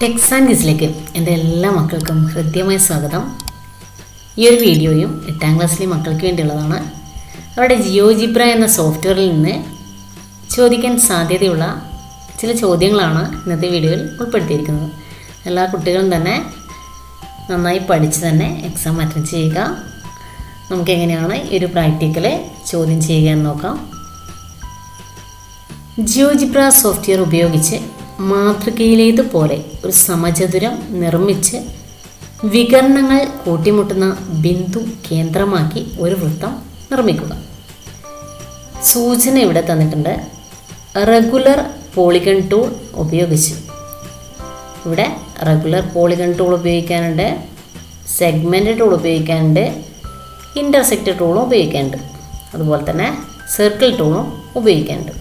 Tex and ക്വിസിലേക്ക് എൻ്റെ എല്ലാ മക്കൾക്കും ഹൃദ്യമായ സ്വാഗതം. ഈ ഒരു വീഡിയോയും 8ാം ക്ലാസ്സിലെ മക്കൾക്ക് വേണ്ടിയുള്ളതാണ്. അവരുടെ ജിയോജിബ്ര എന്ന സോഫ്റ്റ്വെയറിൽ നിന്ന് ചോദിക്കാൻ സാധ്യതയുള്ള ചില ചോദ്യങ്ങളാണ് ഇന്നത്തെ വീഡിയോയിൽ ഉൾപ്പെടുത്തിയിരിക്കുന്നത്. എല്ലാ കുട്ടികളും തന്നെ നന്നായി പഠിച്ച് തന്നെ എക്സാം അറ്റൻഡ് ചെയ്യുക. നമുക്കെങ്ങനെയാണ് ഈ ഒരു പ്രാക്ടിക്കൽ ചോദ്യം ചെയ്യുക എന്ന് നോക്കാം. ജിയോജിബ്ര സോഫ്റ്റ്വെയർ ഉപയോഗിച്ച് മാതൃകയിലേതുപോലെ ഒരു സമചതുരം നിർമ്മിച്ച് വികരണങ്ങൾ കൂട്ടിമുട്ടുന്ന ബിന്ദു കേന്ദ്രമാക്കി ഒരു വൃത്തം നിർമ്മിക്കുക. സൂചന ഇവിടെ തന്നിട്ടുണ്ട്. റെഗുലർ പോളിഗൺ ടൂൾ ഉപയോഗിച്ച്, ഇവിടെ റെഗുലർ പോളിഗൺ ടൂൾ ഉപയോഗിക്കാനുണ്ട്, സെഗ്മെൻറ്റ് ടൂൾ ഉപയോഗിക്കാനുണ്ട്, ഇൻ്റർസെക്റ്റ് ടൂളും ഉപയോഗിക്കാനുണ്ട്, അതുപോലെ തന്നെ സർക്കിൾ ടൂളും ഉപയോഗിക്കാനുണ്ട്.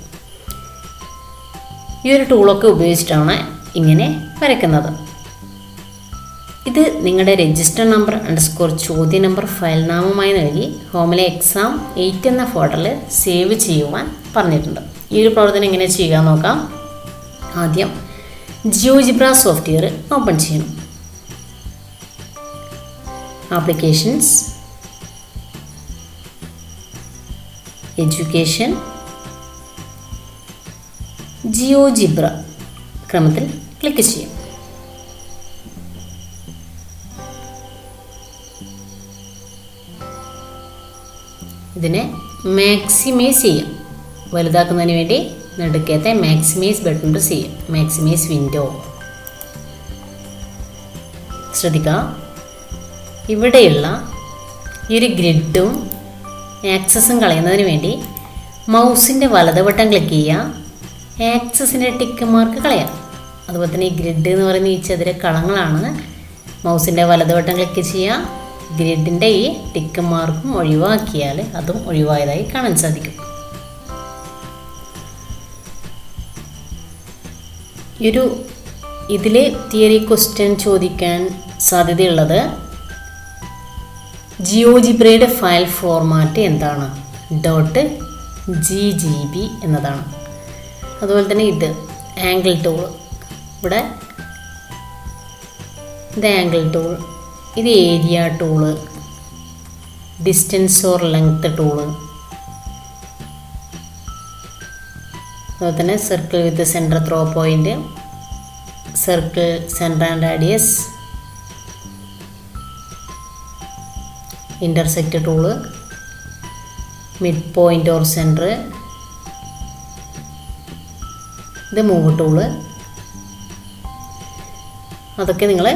ഈ ഒരു ടൂളൊക്കെ ഉപയോഗിച്ചിട്ടാണ് ഇങ്ങനെ വരയ്ക്കുന്നത്. ഇത് നിങ്ങളുടെ രജിസ്റ്റർ നമ്പർ _ ചോദ്യ നമ്പർ ഫയൽ നാമമായി നൽകി ഹോമിലെ എക്സാം 8 എന്ന ഫോൾഡറിൽ സേവ് ചെയ്യുവാൻ പറഞ്ഞിട്ടുണ്ട്. ഈ ഒരു പ്രവർത്തനം എങ്ങനെ ചെയ്യുക നോക്കാം. ആദ്യം ജിയോജിബ്ര സോഫ്റ്റ്വെയർ ഓപ്പൺ ചെയ്യണം. ആപ്ലിക്കേഷൻസ്, എഡ്യൂക്കേഷൻ, ജിയോജിബ്ര ക്രമത്തിൽ ക്ലിക്ക് ചെയ്യാം. ഇതിനെ മാക്സിമൈസ് ചെയ്യാം. വലുതാക്കുന്നതിന് വേണ്ടി നടുക്കത്തെ മാക്സിമൈസ് ബട്ടൺ പ്രസ് ചെയ്യാം. Maximize window. ശ്രദ്ധിക്കുക, ഇവിടെയുള്ള ഈ ഒരു ഗ്രിഡും ആക്സസും കളയുന്നതിന് വേണ്ടി മൗസിൻ്റെ വലതുവട്ടം ക്ലിക്ക് ചെയ്യുക. ആക്സസിൻ്റെ ടിക്ക് മാർക്ക് കളയാം. അതുപോലെ തന്നെ ഈ ഗ്രിഡ് എന്ന് പറയുന്ന ഈ ചതുര കളങ്ങളാണ്. മൗസിൻ്റെ വലതുവട്ടം ക്ലിക്ക് ചെയ്യുക. ഗ്രിഡിൻ്റെ ഈ ടിക്ക് മാർക്കും ഒഴിവാക്കിയാൽ അതും ഒഴിവായതായി കാണാൻ സാധിക്കും. ഇതിൽ തിയറി ക്വസ്റ്റ്യൻ ചോദിക്കാൻ സാധ്യതയുള്ളത് ജിയോജിബ്രയുടെ ഫയൽ ഫോർമാറ്റ് എന്താണ്? .ggb എന്നതാണ്. അതുപോലെ തന്നെ ഇത് ആംഗിൾ ടൂൾ, ഇവിടെ ഇത് ആംഗിൾ ടൂൾ, ഇത് area tool, distance or length tool, അതുപോലെ തന്നെ circle with centre through point, circle centre and radius, intersect tool, mid point or centre, ഇത് മൂവ് ടൂള്. അതൊക്കെ നിങ്ങൾ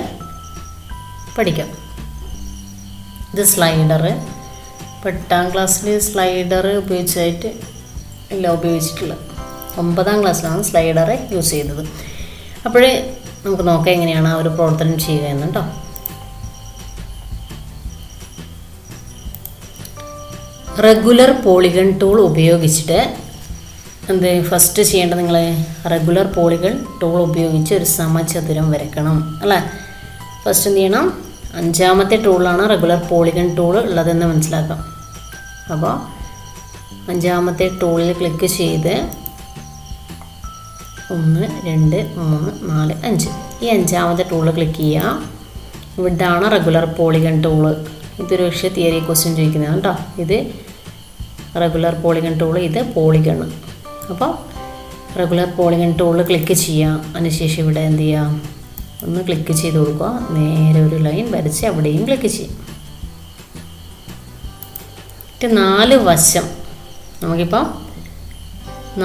പഠിക്കാം. ഇത് സ്ലൈഡർ. 8ാം ക്ലാസ്സിൽ സ്ലൈഡർ ഉപയോഗിച്ചതായിട്ട് ഉപയോഗിച്ചിട്ടില്ല. 9ാം ക്ലാസ്സിലാണ് സ്ലൈഡർ യൂസ് ചെയ്തത്. അപ്പോഴേ നമുക്ക് നോക്കാം എങ്ങനെയാണ് ആ ഒരു പ്രവർത്തനം ചെയ്യുക എന്ന് കേട്ടോ. റെഗുലർ പോളിഗൺ ടൂൾ ഉപയോഗിച്ചിട്ട് ഫസ്റ്റ് ചെയ്യേണ്ടത്, നിങ്ങൾ റെഗുലർ പോളിഗൺ ടൂൾ ഉപയോഗിച്ച് ഒരു സമചതുരം വരയ്ക്കണം അല്ലേ. ഫസ്റ്റ് എന്ത് ചെയ്യണം? 5ാമത്തെ ടൂളാണ് റെഗുലർ പോളിഗൺ ടൂൾ ഉള്ളതെന്ന് മനസ്സിലാക്കാം. അപ്പോൾ 5ാമത്തെ ടൂളിൽ ക്ലിക്ക് ചെയ്ത് 1 2 3 4 5 ഈ 5ാമത്തെ ടൂളിൽ ക്ലിക്ക് ചെയ്യുക. ഇവിടാണ് റെഗുലർ പോളിഗൺ ടൂള്. ഇതൊരു പക്ഷേ തിയറി ക്വസ്റ്റ്യൻ ചോദിക്കുന്നതാണ് കേട്ടോ. ഇത് റെഗുലർ പോളിഗൺ ടൂള്, ഇത് പോളിഗൺ. അപ്പോൾ റെഗുലർ പോളിഗൺ ടൂളിൽ ക്ലിക്ക് ചെയ്യാം. അതിനുശേഷം ഇവിടെ എന്ത് ചെയ്യാം? ഒന്ന് ക്ലിക്ക് ചെയ്ത് കൊടുക്കുക. നേരെ ഒരു ലൈൻ വരച്ച് അവിടെയും ക്ലിക്ക് ചെയ്യാം. 4 വശം, നമുക്കിപ്പോൾ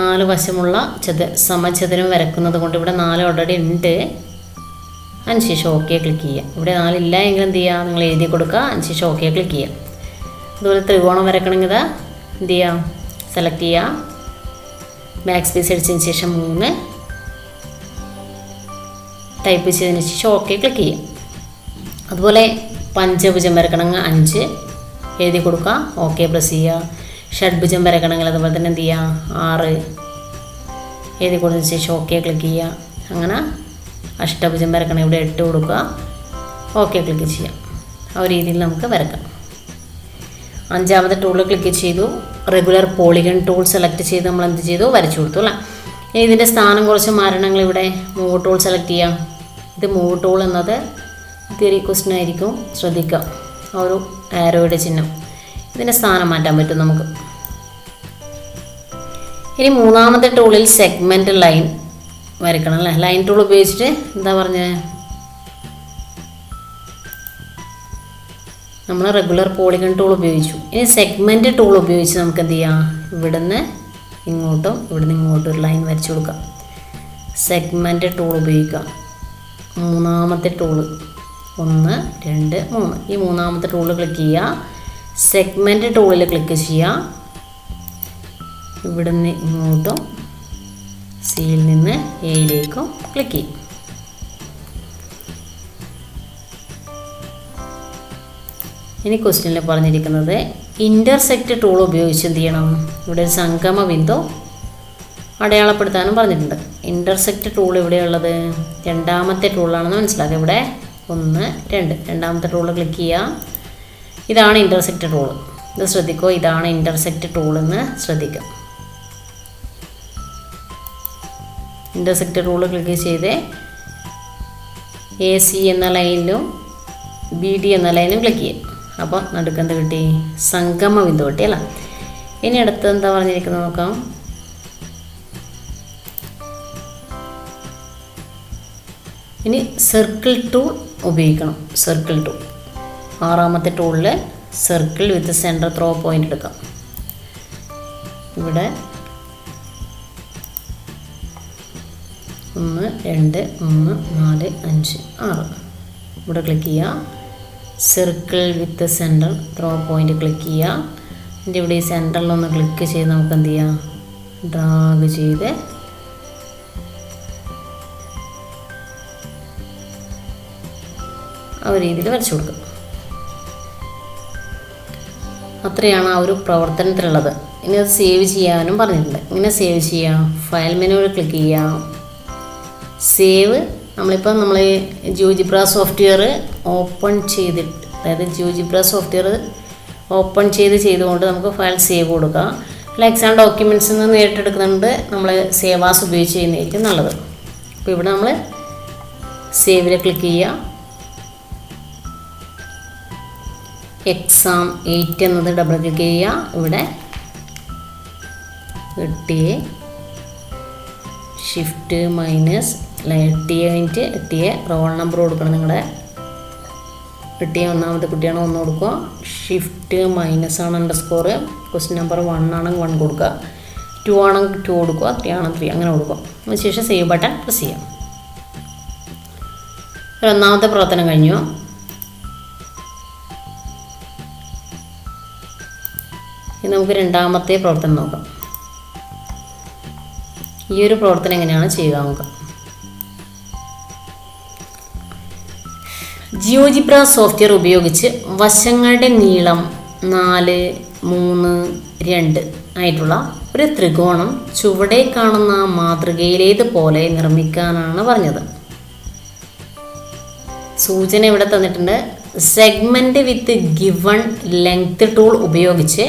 4 വശമുള്ള സമചതുരം വരക്കുന്നത് കൊണ്ട് ഇവിടെ 4 ഓൾറെഡി ഉണ്ട്. അതിനുശേഷം ഓക്കെ ക്ലിക്ക് ചെയ്യുക. ഇവിടെ 4 ഇല്ല എങ്കിൽ എന്ത് ചെയ്യുക? നിങ്ങൾ എഴുതി കൊടുക്കുക. അതിനുശേഷം ഓക്കെ ക്ലിക്ക് ചെയ്യുക. അതുപോലെ ത്രികോണം വരക്കണമെങ്കിൽ എന്ത് ചെയ്യുക? സെലക്ട് ചെയ്യുക. ബാക്ക് സ്പേസ് അടിച്ചതിന് ശേഷം 3 ടൈപ്പ് ചെയ്തതിന് ശേഷം ഓക്കെ ക്ലിക്ക് ചെയ്യുക. അതുപോലെ പഞ്ചഭുജം വരക്കണമെങ്കിൽ 5 എഴുതി കൊടുക്കുക. ഓക്കെ പ്രസ് ചെയ്യുക. ഷഡ്ഭുജം വരക്കണമെങ്കിൽ അതുപോലെ തന്നെ എന്ത് ചെയ്യുക? 6 എഴുതി കൊടുത്തതിന് ശേഷം ഓക്കെ ക്ലിക്ക് ചെയ്യുക. അങ്ങനെ അഷ്ടഭുജം വരക്കണം, ഇവിടെ 8 കൊടുക്കുക. ഓക്കെ ക്ലിക്ക് ചെയ്യാം. ആ ഒരു രീതിയിൽ നമുക്ക് വരക്കാം. 5ാമത്തെ ടൂളിൽ ക്ലിക്ക് ചെയ്തു. റെഗുലർ പോളിഗൺ ടൂൾ സെലക്ട് ചെയ്ത് നമ്മൾ എന്ത് ചെയ്തു? വരച്ചു കൊടുത്തു അല്ലേ. ഇതിൻ്റെ സ്ഥാനം കുറച്ച് മാറ്റങ്ങൾ. ഇവിടെ മൂവ് ടൂൾ സെലക്ട് ചെയ്യാം. ഇത് മൂവ് ടൂൾ എന്നത് തിയറി ക്വസ്റ്റ്യൻ ആയിരിക്കും, ശ്രദ്ധിക്കുക. ആ ഒരു ആരോയുടെ ചിഹ്നം, ഇതിൻ്റെ സ്ഥാനം മാറ്റാൻ പറ്റും നമുക്ക്. ഇനി മൂന്നാമത്തെ ടൂളിൽ സെഗ്മെൻറ്റ് ലൈൻ വരയ്ക്കണം അല്ലേ. ലൈൻ ടൂൾ ഉപയോഗിച്ചിട്ട് എന്താ പറഞ്ഞത്, നമ്മൾ റെഗുലർ പോളിഗൺ ടൂൾ ഉപയോഗിച്ചു. ഇനി സെഗ്മെൻറ്റ് ടൂൾ ഉപയോഗിച്ച് നമുക്ക് എന്ത് ചെയ്യാം, ഇവിടുന്ന് ഇങ്ങോട്ടും ഇവിടുന്ന് ഇങ്ങോട്ടും ഒരു ലൈൻ വരച്ചു കൊടുക്കാം. സെഗ്മെൻറ്റ് ടൂൾ ഉപയോഗിക്കാം. മൂന്നാമത്തെ ടൂള് 1 2 3, ഈ മൂന്നാമത്തെ ടൂള് ക്ലിക്ക് ചെയ്യുക. സെഗ്മെൻറ്റ് ടൂളിൽ ക്ലിക്ക് ചെയ്യുക. ഇവിടുന്ന് ഇങ്ങോട്ടും സിയിൽ നിന്ന് എയിലേക്കും ക്ലിക്ക് ചെയ്യും. ഇനി ക്വസ്റ്റ്യനിൽ പറഞ്ഞിരിക്കുന്നത് ഇൻ്റർസെക്റ്റ് ടൂൾ ഉപയോഗിച്ച് എന്ത് ചെയ്യണം, ഇവിടെ ഒരു സംഗമ ബിന്ദു അടയാളപ്പെടുത്താനും പറഞ്ഞിട്ടുണ്ട്. ഇൻ്റർസെക്റ്റ് ടൂൾ ഇവിടെയുള്ളത് രണ്ടാമത്തെ ടൂളാണെന്ന് മനസ്സിലാക്കുക. ഇവിടെ 1 2, രണ്ടാമത്തെ ടൂള് ക്ലിക്ക് ചെയ്യുക. ഇതാണ് ഇൻ്റർസെക്റ്റ് ടൂൾ. ഇത് ശ്രദ്ധിക്കുക, ഇതാണ് ഇൻ്റർസെക്റ്റ് ടൂൾ എന്ന് ശ്രദ്ധിക്കുക. ഇൻ്റർസെക്റ്റ് ടൂൾ ക്ലിക്ക് ചെയ്ത് AC എന്ന ലൈനിലും BD എന്ന ലൈനിലും ക്ലിക്ക് ചെയ്യും. അപ്പോൾ നടുക്കെന്ത് കിട്ടി, സംഗമ ബിന്ദു കിട്ടി അല്ല. ഇനി അടുത്ത് എന്താ പറഞ്ഞിരിക്കുന്നത് നോക്കാം. ഇനി സർക്കിൾ ടൂൾ ഉപയോഗിക്കണം. സർക്കിൾ ടൂൾ, ആറാമത്തെ ടൂളിൽ circle with centre through point എടുക്കാം. ഇവിടെ 1 2 3 4 5 6, ഇവിടെ ക്ലിക്ക് ചെയ്യുക. Circle with centre through point click ചെയ്യുക. എൻ്റെ ഇവിടെ ഈ സെൻറ്ററിലൊന്ന് ക്ലിക്ക് ചെയ്ത് നമുക്ക് എന്ത് ചെയ്യാം, ഡ്രാഗ് ചെയ്ത് ആ ഒരു രീതിയിൽ വരച്ചു കൊടുക്കുക. അത്രയാണ് ആ ഒരു പ്രവർത്തനത്തിലുള്ളത്. ഇനി അത് സേവ് ചെയ്യാനും പറഞ്ഞിട്ടുണ്ട്. ഇങ്ങനെ സേവ് ചെയ്യാം. ഫയൽ മെനുവിൽ ക്ലിക്ക് ചെയ്യാം. സേവ്, നമ്മളിപ്പോൾ നമ്മൾ ജിയോജിബ്ര സോഫ്റ്റ്വെയർ ഓപ്പൺ ചെയ്തിട്ട്, അതായത് ജിയോജിബ്ര സോഫ്റ്റ്വെയർ ഓപ്പൺ ചെയ്തുകൊണ്ട് നമുക്ക് ഫയൽ സേവ് കൊടുക്കാം. അല്ല എക്സാം ഡോക്യുമെൻറ്റ്സിൽ നിന്ന് നേരിട്ടെടുക്കുന്നുണ്ട്, നമ്മൾ സേവ് ആസ് ഉപയോഗിച്ച് ചെയ്യുന്നതായിരിക്കും നല്ലത്. അപ്പോൾ ഇവിടെ നമ്മൾ സേവിൽ ക്ലിക്ക് ചെയ്യുക. എക്സാം 8 എന്നത് ഡബിൾ ക്ലിക്ക് ചെയ്യുക. ഇവിടെ 8A ഷിഫ്റ്റ് മൈനസ് 8A കഴിഞ്ഞിട്ട് 8A റോൾ നമ്പർ കൊടുക്കണം. നിങ്ങളുടെ 8A ഒന്നാമത്തെ കുട്ടിയാണ് 1 കൊടുക്കുക. ഷിഫ്റ്റ് മൈനസ് ആണ് അണ്ടർസ്കോർ. ക്വസ്റ്റ്യൻ നമ്പർ 1 ആണെങ്കിൽ 1 കൊടുക്കുക, 2 ആണെങ്കിൽ 2 കൊടുക്കുക, 3 ആണെങ്കിൽ 3 അങ്ങനെ കൊടുക്കുക. അതിനുശേഷം സേവ് ബട്ടൺ പ്രസ് ചെയ്യാം. ഒന്നാമത്തെ പ്രവർത്തനം കഴിഞ്ഞു. ഇനി നമുക്ക് രണ്ടാമത്തെ പ്രവർത്തനം നോക്കാം. ഈ ഒരു പ്രവർത്തനം എങ്ങനെയാണ് ചെയ്യുക നോക്കാം. ജിയോജിബ്ര സോഫ്റ്റ്വെയർ ഉപയോഗിച്ച് വശങ്ങളുടെ നീളം 4 3 2 ആയിട്ടുള്ള ഒരു ത്രികോണം ചുവടെ കാണുന്ന മാതൃകയിലേതുപോലെ നിർമ്മിക്കാനാണ് പറഞ്ഞത്. സൂചന ഇവിടെ തന്നിട്ടുണ്ട്. Segment with given length tool ഉപയോഗിച്ച്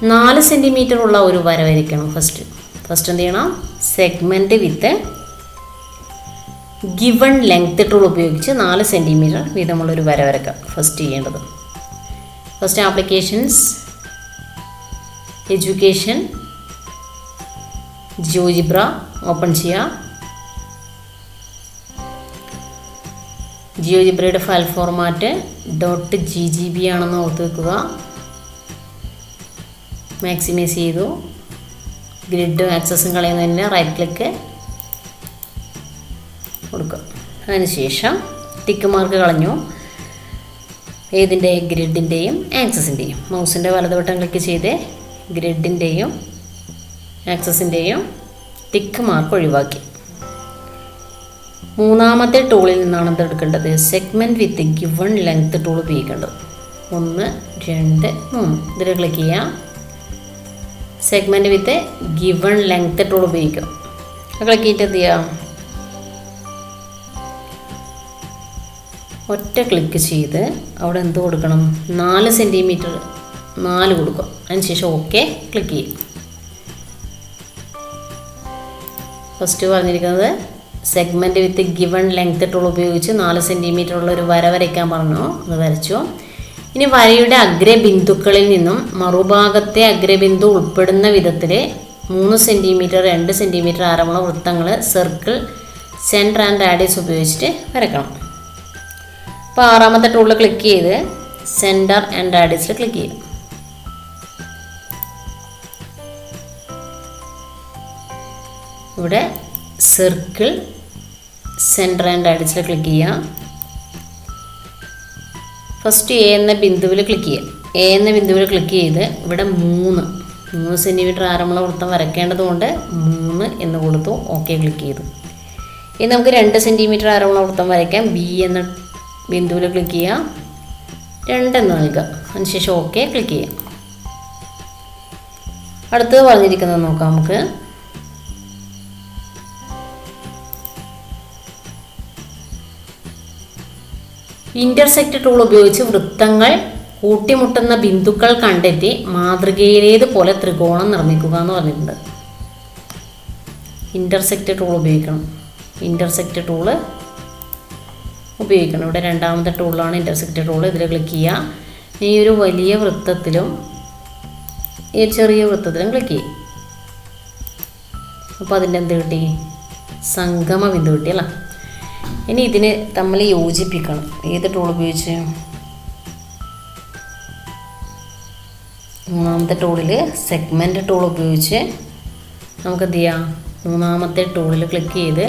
4 സെൻറ്റിമീറ്റർ ഉള്ള ഒരു വര വരയ്ക്കണം. ഫസ്റ്റ് എന്ത് ചെയ്യണം, segment with given length tool ഉപയോഗിച്ച് 4 സെൻറ്റിമീറ്റർ വീതമുള്ളൊരു വര വരയ്ക്കാം. ഫസ്റ്റ് ചെയ്യേണ്ടത്, first applications, education, GeoGebra open ചെയ്യുക. ജിയോജിബ്രയുടെ ഫയൽ ഫോർമാറ്റ് .ggb ആണെന്ന് ഓർത്ത് വെക്കുക. മാക്സിമൈസ് ചെയ്തു. ഗ്രിഡും ആക്സസും കളയുന്നതിന് റൈറ്റ് ക്ലിക്ക് കൊടുക്കുക. അതിനുശേഷം ടിക്ക് മാർക്ക് കളഞ്ഞു. ഏതിൻ്റെ, ഗ്രിഡിൻ്റെയും ആക്സസിൻ്റെയും. മൗസിൻ്റെ വലത് ബട്ടൺ ക്ലിക്ക് ചെയ്ത് ഗ്രിഡിൻ്റെയും ആക്സസിൻ്റെയും ടിക്ക് മാർക്ക് ഒഴിവാക്കി. മൂന്നാമത്തെ ടൂളിൽ നിന്നാണ് ഇത് എടുക്കേണ്ടത്, segment with given length tool ഉപയോഗിക്കേണ്ടത്. 1 2 3 ഇതിൽ ക്ലിക്ക് ചെയ്യാം. Segment with given length tool ഉപയോഗിക്കാം. ക്ലിക്ക് ചെയ്തിട്ട് എന്ത് ചെയ്യാം, ഒറ്റ ക്ലിക്ക് ചെയ്ത് അവിടെ എന്ത് കൊടുക്കണം, 4 സെൻറ്റിമീറ്റർ 4 കൊടുക്കുക. അതിനുശേഷം ഓക്കെ ക്ലിക്ക് ചെയ്യും. ഫസ്റ്റ് പറഞ്ഞിരിക്കുന്നത് segment with given length tool ഉപയോഗിച്ച് 4 സെൻറ്റിമീറ്റർ ഉള്ള ഒരു വര വരയ്ക്കാൻ പറഞ്ഞു. അത് വരച്ചു. ഇനി വരയുടെ അഗ്രബിന്ദുക്കളിൽ നിന്നും മറുഭാഗത്തെ അഗ്രബിന്ദു ഉൾപ്പെടുന്ന വിധത്തിൽ 3 സെൻറ്റിമീറ്റർ 2 സെൻറ്റിമീറ്റർ ആരമുള്ള വൃത്തങ്ങൾ സർക്കിൾ സെൻറ്റർ ആൻഡ് റാഡിയസ് ഉപയോഗിച്ചിട്ട് വരക്കണം. അപ്പോൾ 6ാമത്തെ ടൂളിൽ ക്ലിക്ക് ചെയ്ത് സെൻറ്റർ ആൻഡ് റാഡിയസിൽ ക്ലിക്ക് ചെയ്യും. ഇവിടെ സർക്കിൾ സെൻറ്റർ ആൻഡ് റാഡിയസിൽ ക്ലിക്ക് ചെയ്യുക. ഫസ്റ്റ് എ എന്ന ബിന്ദുവിൽ ക്ലിക്ക് ചെയ്യുക. എ എന്ന ബിന്ദുവിൽ ക്ലിക്ക് ചെയ്ത് ഇവിടെ 3 സെൻറ്റിമീറ്റർ ആരമുള്ള വൃത്തം വരയ്ക്കേണ്ടത് കൊണ്ട് 3 എന്ന് കൊടുത്തു. ഓക്കെ ക്ലിക്ക് ചെയ്തു. ഇനി നമുക്ക് 2 സെൻറ്റിമീറ്റർ ആരമുള്ള വൃത്തം വരയ്ക്കാം. ബി എന്ന ബിന്ദുവിൽ ക്ലിക്ക് ചെയ്യുക. 2 എന്ന് നൽകുക. അതിനുശേഷം ഓക്കെ ക്ലിക്ക് ചെയ്യാം. അടുത്തത് പറഞ്ഞിരിക്കുന്നത് നോക്കാം നമുക്ക്. ഇൻ്റർസെക്റ്റ് ടൂൾ ഉപയോഗിച്ച് വൃത്തങ്ങൾ കൂട്ടിമുട്ടുന്ന ബിന്ദുക്കൾ കണ്ടെത്തി മാതൃകയിലേതുപോലെ ത്രികോണം നിർമ്മിക്കുക എന്ന് പറഞ്ഞിട്ടുണ്ട്. ഇൻ്റർസെക്റ്റ് ടൂൾ ഉപയോഗിക്കണം. ഇൻ്റർസെക്റ്റ് ടൂള് ഉപയോഗിക്കണം. ഇവിടെ 2ാമത്തെ ടൂളാണ് ഇൻ്റർസെക്റ്റ് ടൂൾ. ഇതിൽ ക്ലിക്ക് ചെയ്യുക. ഈ ഒരു വലിയ വൃത്തത്തിലും ഈ ചെറിയ വൃത്തത്തിലും ക്ലിക്ക് ചെയ്യും. അപ്പോൾ അതിൻ്റെ എന്ത് കിട്ടി? സംഗമ ബിന്ദു കിട്ടി അല്ല. ഇനി ഇതിന് തമ്മിൽ യോജിപ്പിക്കണം. ഏത് ടൂൾ ഉപയോഗിച്ച്? 3ാമത്തെ ടൂളിൽ സെഗ്മെൻറ്റ് ടൂൾ ഉപയോഗിച്ച് നമുക്ക് എന്ത് ചെയ്യാം? 3ാമത്തെ ടൂളിൽ ക്ലിക്ക് ചെയ്ത്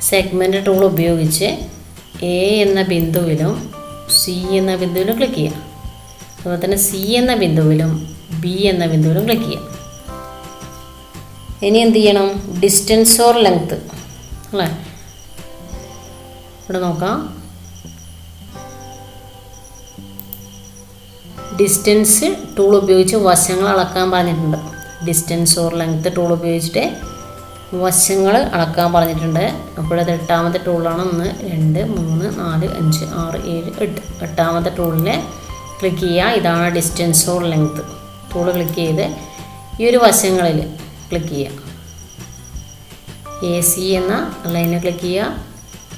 സെഗ്മെൻറ്റ് ടൂൾ ഉപയോഗിച്ച് എ എന്ന ബിന്ദുവിലും സി എന്ന ബിന്ദുവിലും ക്ലിക്ക് ചെയ്യാം. അതുപോലെ തന്നെ സി എന്ന ബിന്ദുവിലും ബി എന്ന ബിന്ദുവിലും ക്ലിക്ക് ചെയ്യാം. ഇനി എന്ത് ചെയ്യണം? ഡിസ്റ്റൻസ് ഓർ ലെങ്ത്ത് അല്ലേ. ഇവിടെ നോക്കാം. ഡിസ്റ്റൻസ് ടൂൾ ഉപയോഗിച്ച് വശങ്ങൾ അളക്കാൻ പറഞ്ഞിട്ടുണ്ട്. ഡിസ്റ്റൻസ് ഓർ ലെങ്ത്ത് ടൂൾ ഉപയോഗിച്ചിട്ട് വശങ്ങൾ അളക്കാൻ പറഞ്ഞിട്ടുണ്ട്. അപ്പോൾ അത് 8ാമത്തെ ടൂളാണ്. 1 2 3 4 5 6 7 8. 8ാമത്തെ ടൂളിൽ ക്ലിക്ക് ചെയ്യുക. ഇതാണ് distance or length tool. Click ചെയ്ത് ഈ ഒരു വശങ്ങളിൽ ക്ലിക്ക് ചെയ്യുക. എ സി എന്ന ലൈനിൽ ക്ലിക്ക് ചെയ്യുക.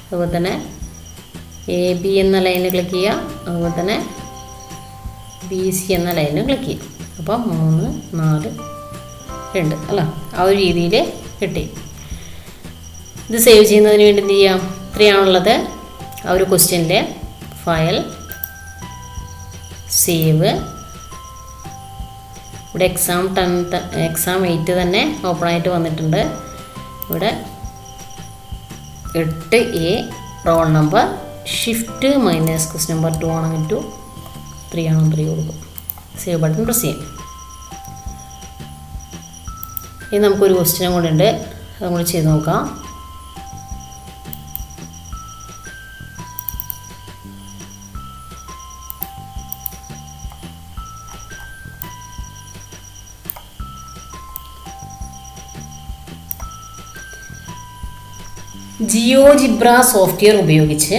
അതുപോലെ തന്നെ എ ബി എന്ന ലൈനിൽ ക്ലിക്ക് ചെയ്യുക. അതുപോലെ തന്നെ ബി സി എന്ന ലൈനിൽ ക്ലിക്ക് ചെയ്യുക. അപ്പോൾ 3 4 2 അല്ല. ആ ഒരു രീതിയിൽ കിട്ടി. ഇത് സേവ് ചെയ്യുന്നതിന് വേണ്ടി എന്ത് ചെയ്യാം? ഇത്രയാണുള്ളത് ആ ഒരു ക്വസ്റ്റ്യനിൽ. File, save. ഇവിടെ എക്സാം 8 തന്നെ ഓപ്പണായിട്ട് വന്നിട്ടുണ്ട്. ഇവിടെ 8A roll number shift minus question number 2 ആണെങ്കിൽ 2, 3 ആണെങ്കിൽ 3 കൊടുക്കും. സേവ് ബട്ടൺ പ്രസ് ചെയ്യാം. ഇനി നമുക്കൊരു ക്വസ്റ്റ്യനും കൂടെ ഉണ്ട്. അതും കൂടി ചെയ്ത് നോക്കാം. ജിയോജിബ്ര സോഫ്റ്റ്വെയർ ഉപയോഗിച്ച്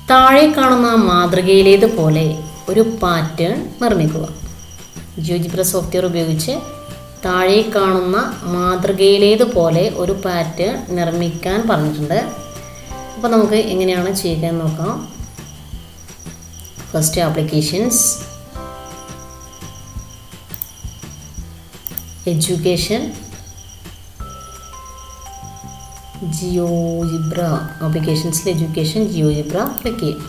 താഴെ കാണുന്ന മാതൃകയിലേതുപോലെ ഒരു പാറ്റേൺ നിർമ്മിക്കുക. ജിയോജിബ്ര സോഫ്റ്റ്വെയർ ഉപയോഗിച്ച് താഴെ കാണുന്ന മാതൃകയിലേതുപോലെ ഒരു പാറ്റേൺ നിർമ്മിക്കാൻ പറഞ്ഞിട്ടുണ്ട്. അപ്പോൾ നമുക്ക് എങ്ങനെയാണ് ചെയ്യുക എന്ന് നോക്കാം. First applications, education, GeoGebra. ആപ്ലിക്കേഷൻസിൽ എഡ്യൂക്കേഷൻ, ജിയോജിബ്ര ക്ലിക്ക് ചെയ്യും.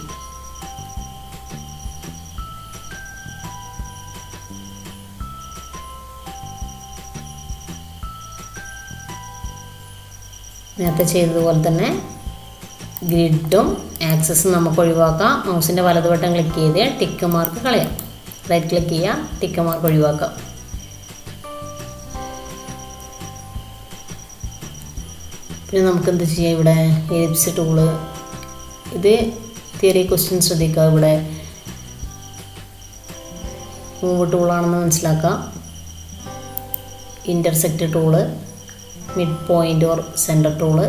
നേരത്തെ ചെയ്തതുപോലെ തന്നെ ഗ്രിഡും ആക്സസും നമുക്ക് ഒഴിവാക്കാം. മൗസിൻ്റെ വലതുവട്ടം ക്ലിക്ക് ചെയ്ത് ടിക്ക് മാർക്ക് കളയാം. റൈറ്റ് ക്ലിക്ക് ചെയ്യുക, ടിക്ക് മാർക്ക് ഒഴിവാക്കാം. പിന്നെ നമുക്ക് എന്ത് ചെയ്യാം? ഇവിടെ എലിപ്സ് ടൂള്, ഇത് തിയറി ക്വസ്റ്റ്യൻ ശ്രദ്ധിക്കുക. ഇവിടെ മൂവ് ടൂളാണെന്ന് മനസ്സിലാക്കാം. Intersect tool, mid point or centre tool,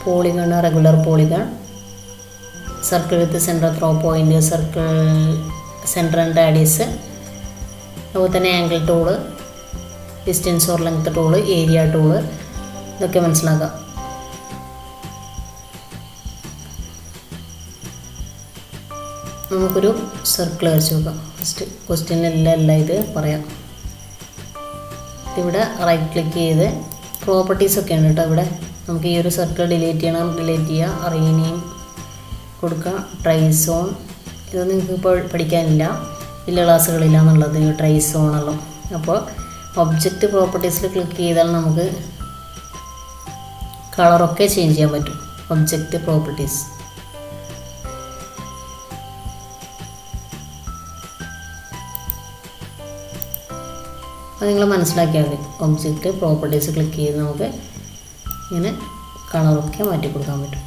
polygon, regular polygon, circle with centre through point, circle centre and radius, അതുപോലെ തന്നെ angle tool, distance or length tool, area tool, ഇതൊക്കെ മനസ്സിലാക്കാം. നമുക്കൊരു സർക്കിൾ വരച്ച് നോക്കാം. ഫസ്റ്റ് ക്വസ്റ്റ്യനിലെല്ലാം ഇത് പറയാം. ഇവിടെ റൈറ്റ് ക്ലിക്ക് ചെയ്ത് പ്രോപ്പർട്ടീസൊക്കെയാണ് കേട്ടോ. ഇവിടെ നമുക്ക് ഈ ഒരു സർക്കിൾ ഡിലീറ്റ് ചെയ്യണം, ഡിലീറ്റ് ചെയ്യുക. റീനെയിം കൊടുക്കുക. ട്രൈസോൺ ഇതൊന്നും നിങ്ങൾക്ക് ഇപ്പോൾ പഠിക്കാനില്ല, വലിയ ക്ലാസ്സുകളില്ല എന്നുള്ളത്, ഈ ട്രൈസോണെല്ലാം. അപ്പോൾ ഒബ്ജക്റ്റ് പ്രോപ്പർട്ടീസിൽ ക്ലിക്ക് ചെയ്താൽ നമുക്ക് കളറൊക്കെ ചേഞ്ച് ചെയ്യാൻ പറ്റും. ഒബ്ജക്റ്റ് പ്രോപ്പർട്ടീസ് അത് നിങ്ങൾ മനസ്സിലാക്കിയാൽ മതി. ഒബ്ജക്റ്റ് പ്രോപ്പർട്ടീസ് ക്ലിക്ക് ചെയ്ത് നമുക്ക് ഇങ്ങനെ കളറൊക്കെ മാറ്റി കൊടുക്കാൻ പറ്റും.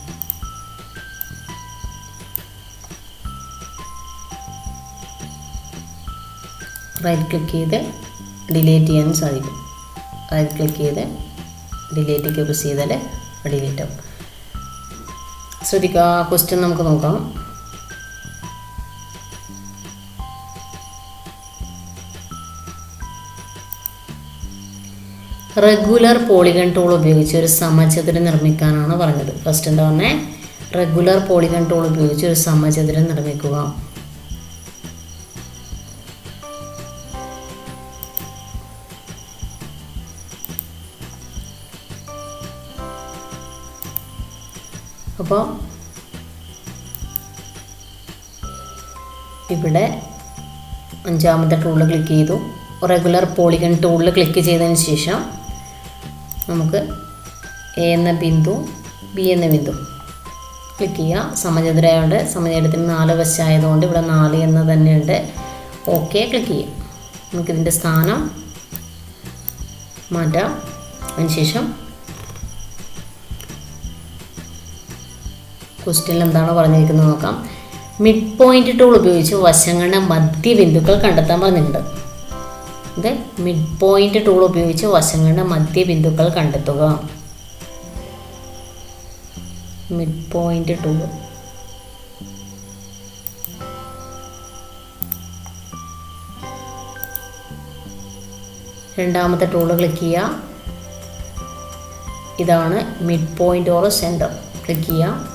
റൈറ്റ് ക്ലിക്ക് ചെയ്ത് ഡിലീറ്റ് ചെയ്യാനും സാധിക്കും. റൈറ്റ് ക്ലിക്ക് ചെയ്ത് ഡിലീറ്റൊക്കെ പ്രസ് ചെയ്താൽ ഡിലീറ്റ് ആവും. ശ്രദ്ധിക്കുക. ക്വസ്റ്റ്യൻ നമുക്ക് നോക്കാം. റെഗുലർ പോളിഗൺ ടൂൾ ഉപയോഗിച്ച് ഒരു സമചതുരം നിർമ്മിക്കാനാണ് പറഞ്ഞത്. ഫസ്റ്റ് എന്താ പറഞ്ഞേ? റെഗുലർ പോളിഗൺ ടൂൾ ഉപയോഗിച്ച് ഒരു സമചതുരം നിർമ്മിക്കുക. അപ്പോൾ ഇവിടെ അഞ്ചാമത്തെ ടൂളിൽ ക്ലിക്ക് ചെയ്തു. റെഗുലർ പോളിഗൺ ടൂളിൽ ക്ലിക്ക് ചെയ്തതിന് ശേഷം നമുക്ക് എ എന്ന ബിന്ദു ബി എന്ന ബിന്ദു ക്ലിക്ക് ചെയ്യുക. സമചതുരമായതുകൊണ്ട് സമചതുരത്തിന് 4 വശമായതുകൊണ്ട് ഇവിടെ 4 എന്ന് തന്നെയുണ്ട്. ഓക്കെ ക്ലിക്ക് ചെയ്യാം. നമുക്കിതിൻ്റെ സ്ഥാനം മാറ്റാം. അതിനുശേഷം ക്വസ്റ്റ്യനിൽ എന്താണ് പറഞ്ഞിരിക്കുന്നത് നോക്കാം. മിഡ് പോയിന്റ് ടൂൾ ഉപയോഗിച്ച് വശങ്ങളുടെ മധ്യബിന്ദുക്കൾ കണ്ടെത്താൻ പറഞ്ഞിട്ടുണ്ട്. ഇത് മിഡ് പോയിന്റ് ടൂൾ ഉപയോഗിച്ച് വശങ്ങളുടെ മധ്യബിന്ദുക്കൾ കണ്ടെത്തുക. മിഡ് പോയിന്റ് ടൂൾ രണ്ടാമത്തെ ടൂള് ക്ലിക്ക് ചെയ്യുക. ഇതാണ് mid point or centre. Click ചെയ്യുക.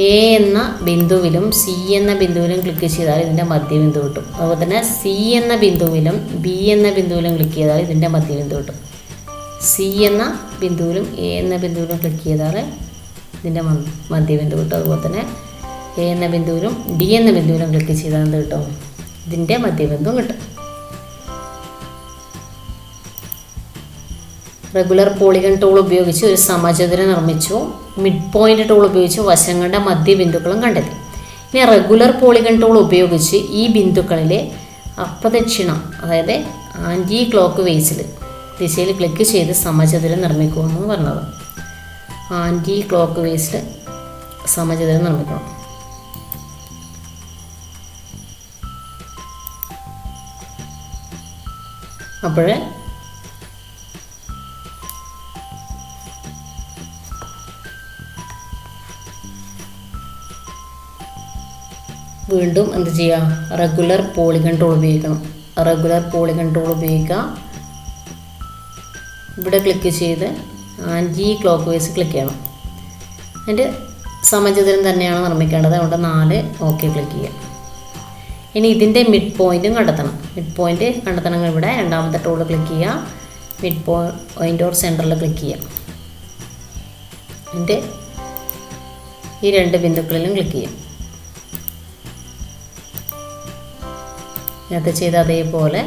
എ എന്ന ബിന്ദുവിലും സി എന്ന ബിന്ദുവിലും ക്ലിക്ക് ചെയ്താൽ ഇതിൻ്റെ മധ്യബിന്ദു കിട്ടും. അതുപോലെ തന്നെ സി എന്ന ബിന്ദുവിലും ബി എന്ന ബിന്ദുവിലും ക്ലിക്ക് ചെയ്താൽ ഇതിൻ്റെ മധ്യബിന്ദു കിട്ടും. സി എന്ന ബിന്ദുവിലും എ എന്ന ബിന്ദുവിലും ക്ലിക്ക് ചെയ്താൽ ഇതിൻ്റെ മധ്യബിന്ദു കിട്ടും. അതുപോലെ തന്നെ എ എന്ന ബിന്ദുവിലും ഡി എന്ന ബിന്ദുവിലും ക്ലിക്ക് ചെയ്താൽ എന്ത് കിട്ടും? ഇതിൻ്റെ മധ്യബിന്ദു കിട്ടും. റെഗുലർ പോളിഗൺ ടൂൾ ഉപയോഗിച്ച് ഒരു സമചതുരം നിർമ്മിച്ചു. മിഡ് പോയിന്റ് ടൂൾ ഉപയോഗിച്ച് വശങ്ങളുടെ മധ്യബിന്ദുക്കളും കണ്ടെത്തി. ഇനി റെഗുലർ പോളിഗൺ ടൂൾ ഉപയോഗിച്ച് ഈ ബിന്ദുക്കളിലെ അപ്രദക്ഷിണം, അതായത് ആൻറ്റി ക്ലോക്ക് വൈസിൽ ദിശയിൽ ക്ലിക്ക് ചെയ്ത് സമചതുരം നിർമ്മിക്കുമെന്ന് പറഞ്ഞത്. ആൻറ്റി ക്ലോക്ക് വൈസിൽ സമചതുരം നിർമ്മിക്കണം. അപ്പോൾ വീണ്ടും എന്ത് ചെയ്യുക? റെഗുലർ പോളിഗൺ ടൂൾ ഉപയോഗിക്കണം. റെഗുലർ പോളിഗൺ ടൂൾ ഉപയോഗിക്കുക. ഇവിടെ ക്ലിക്ക് ചെയ്ത് ആൻറ്റി ക്ലോക്ക് വൈസ് ക്ലിക്ക് ചെയ്യണം. അതിൻ്റെ സമചതുരം തന്നെയാണ് നിർമ്മിക്കേണ്ടത്. അതുകൊണ്ട് 4 ഓക്കെ ക്ലിക്ക് ചെയ്യാം. ഇനി ഇതിൻ്റെ മിഡ് പോയിൻറ്റും കണ്ടെത്തണം. മിഡ് പോയിൻറ്റ് കണ്ടെത്തണമെങ്കിൽ ഇവിടെ രണ്ടാമത്തെ ടൂൾ ക്ലിക്ക് ചെയ്യുക. മിഡ് പോയിൻ്റ് ഓർ സെൻറ്ററിൽ ക്ലിക്ക് ചെയ്യാം. എന്നിട്ട് ഈ 2 ബിന്ദുക്കളിലും ക്ലിക്ക് ചെയ്യാം. നേരത്തെ ചെയ്ത അതേപോലെ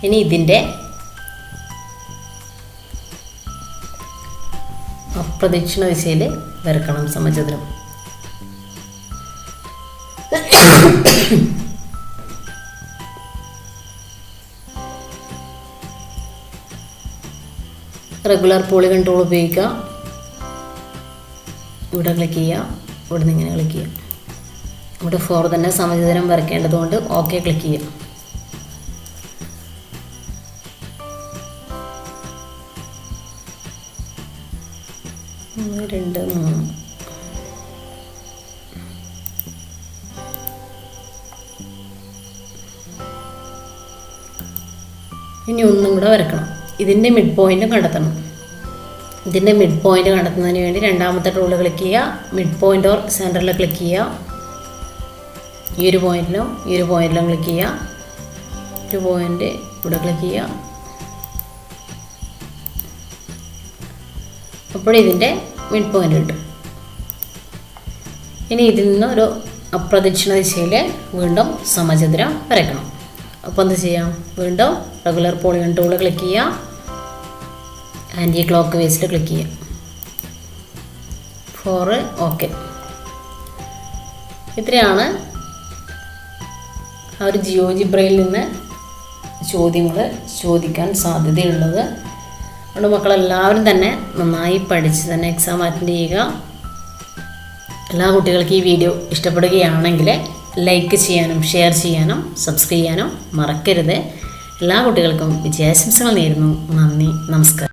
ഇനി ഇതിൻ്റെ അപ്രദക്ഷിണ ദിശയിൽ വരക്കണം സമചതുരം. റെഗുലർ പോളിഗൺ ടൂൾ ഉപയോഗിക്കുക. ഇവിടെ ക്ലിക്ക് ചെയ്യുക. ഇവിടെ നിന്ന് ഇങ്ങനെ ക്ലിക്ക് ചെയ്യാം. ഇവിടെ 4 തന്നെ സമചതുരം വരയ്ക്കേണ്ടതുകൊണ്ട് ഓക്കെ ക്ലിക്ക് ചെയ്യാം. രണ്ട് മൂന്ന് ഇനി ഒന്നും കൂടെ വരക്കണം. ഇതിൻ്റെ മിഡ് പോയിൻറ്റും കണ്ടെത്തണം. ഇതിൻ്റെ മിഡ് പോയിൻ്റ് കണ്ടെത്തുന്നതിന് വേണ്ടി രണ്ടാമത്തെ ടൂള് ക്ലിക്ക് ചെയ്യുക. മിഡ് പോയിൻ്റ് ഓർ സെൻറ്ററിൽ ക്ലിക്ക് ചെയ്യുക. ഈ ഒരു പോയിൻറ്റിലും ക്ലിക്ക് ചെയ്യുക. ഒരു പോയിൻ്റ് ഇവിടെ ക്ലിക്ക് ചെയ്യുക. അപ്പോൾ ഇതിൻ്റെ മിഡ് പോയിൻ്റ് കിട്ടും. ഇനി ഇതിൽ നിന്ന് ഒരു അപ്രദക്ഷിണ ദിശയിൽ വീണ്ടും സമചതുരം വരയ്ക്കണം. അപ്പോൾ എന്ത് ചെയ്യാം? വീണ്ടും റെഗുലർ പോളിഗൺ ടൂള് ക്ലിക്ക് ചെയ്യുക. ആൻറ്റി ക്ലോക്ക് വൈസിൽ ക്ലിക്ക് ചെയ്യുക. 4 ഓക്കെ. ഇത്രയാണ് ആ ഒരു ജിയോജിബ്രയിൽ നിന്ന് ചോദ്യങ്ങൾ ചോദിക്കാൻ സാധ്യതയുള്ളത്. അതുകൊണ്ട് മക്കളെല്ലാവരും തന്നെ നന്നായി പഠിച്ച് തന്നെ എക്സാം അറ്റൻഡ് ചെയ്യുക. എല്ലാ കുട്ടികൾക്കും ഈ വീഡിയോ ഇഷ്ടപ്പെടുകയാണെങ്കിൽ ലൈക്ക് ചെയ്യാനും ഷെയർ ചെയ്യാനും സബ്സ്ക്രൈബ് ചെയ്യാനും മറക്കരുത്. എല്ലാ കുട്ടികൾക്കും വിജയാശംസകൾ നേരുന്നു. നന്ദി, നമസ്കാരം.